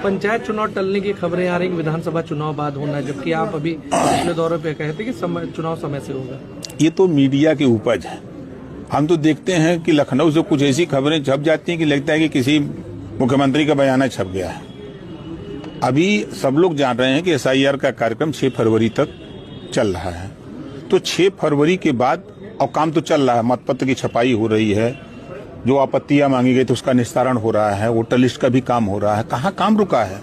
पंचायत चुनाव टलने की खबरें आ रही कि विधानसभा चुनाव बाद होना है, जबकि आप अभी पिछले दौरे पे कहे थे कि चुनाव समय से होगा। ये तो मीडिया की उपज है। हम तो देखते हैं कि लखनऊ से कुछ ऐसी खबरें छप जाती हैं कि लगता है कि किसी मुख्यमंत्री का बयाना छप गया है। अभी सब लोग जान रहे हैं कि SIR का कार्यक्रम 6 फरवरी तक चल रहा है। तो 6 फरवरी के बाद और काम तो चल रहा है, मतपत्र की छपाई हो रही है, जो आपत्तियां मांगी गई तो उसका निस्तारण हो रहा है, वोटर लिस्ट का भी काम हो रहा है। कहाँ काम रुका है?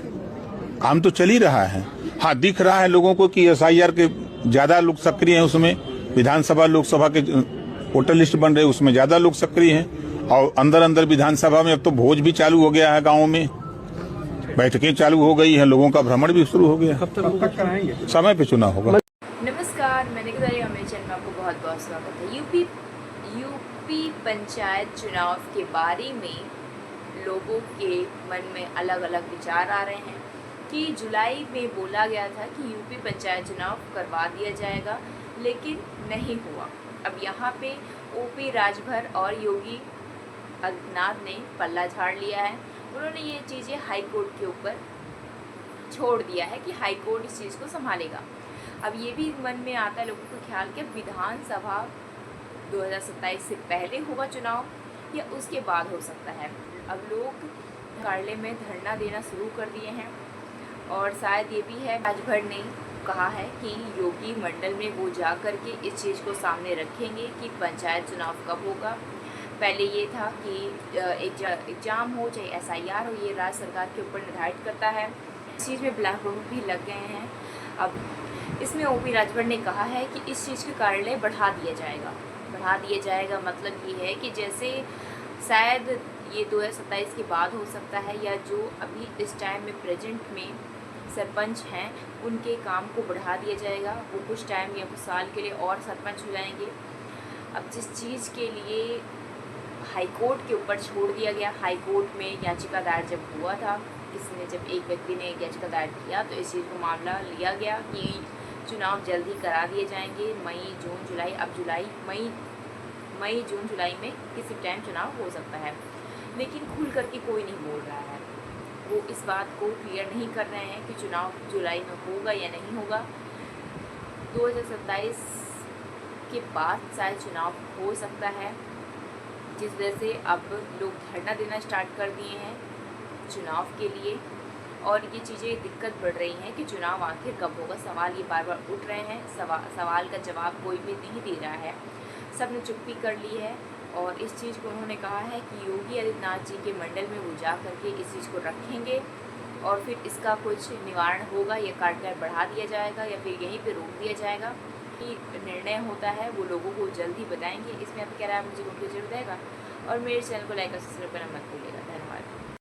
काम तो चल ही रहा है। हाँ, दिख रहा है लोगों को कि SIR के ज्यादा लोग सक्रिय हैं, उसमें विधानसभा लोकसभा के वोटर लिस्ट बन रहे, उसमें ज्यादा लोग सक्रिय हैं। और अंदर अंदर विधानसभा में अब तो भोज भी चालू हो गया है, गाँव में बैठकें चालू हो गई है, लोगों का भ्रमण भी शुरू हो गया। कब तक कराएंगे? समय पे चुनाव होगा। नमस्कार, मैंने हमारे चैनल में आपको बहुत बहुत स्वागत है। यूपी पंचायत चुनाव के बारे में लोगों के मन में अलग अलग विचार आ रहे हैं कि जुलाई में बोला गया था कि यूपी पंचायत चुनाव करवा दिया जाएगा, लेकिन नहीं हुआ। अब यहाँ पे OP राजभर और योगी आदित्यनाथ ने पल्ला झाड़ लिया है। उन्होंने ये चीज़ें हाई कोर्ट के ऊपर छोड़ दिया है कि हाई कोर्ट इस चीज़ को संभालेगा। अब ये भी मन में आता है लोगों को ख्याल कि विधानसभा 2027 से पहले होगा चुनाव या उसके बाद हो सकता है। अब लोग कार्यालय में धरना देना शुरू कर दिए हैं और शायद ये भी है, राजभर ने कहा है कि योगी मंडल में वो जा कर के इस चीज़ को सामने रखेंगे कि पंचायत चुनाव कब होगा। पहले ये था कि एग्जाम हो चाहे SIR हो, ये राज्य सरकार के ऊपर निर्धारित करता है। इस चीज़ में ब्लैक बोर्ड भी लग गए हैं। अब इसमें OP राजभर ने कहा है कि इस चीज़ के कार्यालय बढ़ा दिया जाएगा। मतलब ये है कि जैसे शायद ये 2027 के बाद हो सकता है, या जो अभी इस टाइम में प्रेजेंट में सरपंच हैं उनके काम को बढ़ा दिया जाएगा। वो कुछ टाइम या कुछ साल के लिए और सरपंच हो जाएंगे। अब जिस चीज़ के लिए हाई कोर्ट के ऊपर छोड़ दिया गया, हाई कोर्ट में याचिका दायर जब हुआ था, जब एक व्यक्ति ने याचिका दायर किया तो इस चीज़ को मामला लिया गया कि चुनाव जल्दी करा दिए जाएंगे, मई जून जुलाई में किसी टाइम चुनाव हो सकता है। लेकिन खुल करके कोई नहीं बोल रहा है, वो इस बात को क्लियर नहीं कर रहे हैं कि चुनाव जुलाई में होगा या नहीं होगा। 2027 के बाद शायद चुनाव हो सकता है, जिस वजह से अब लोग धरना देना स्टार्ट कर दिए हैं चुनाव के लिए। और ये चीज़ें दिक्कत बढ़ रही हैं कि चुनाव आखिर कब होगा। सवाल ये बार बार उठ रहे हैं, सवाल का जवाब कोई भी नहीं दे रहा है, सब ने चुप्पी कर ली है। और इस चीज़ को उन्होंने कहा है कि योगी आदित्यनाथ जी के मंडल में वो जा करके इस चीज़ को रखेंगे और फिर इसका कुछ निवारण होगा, या कार्यकाल बढ़ा दिया जाएगा या फिर यहीं पे रोक दिया जाएगा। कि निर्णय होता है वो लोगों को जल्दी बताएंगे। इसमें आप क्या राय मुझे कंफ्यूजन रहेगा। और मेरे चैनल को लाइक और सब्सक्राइब करना मत भूलिएगा। धन्यवाद।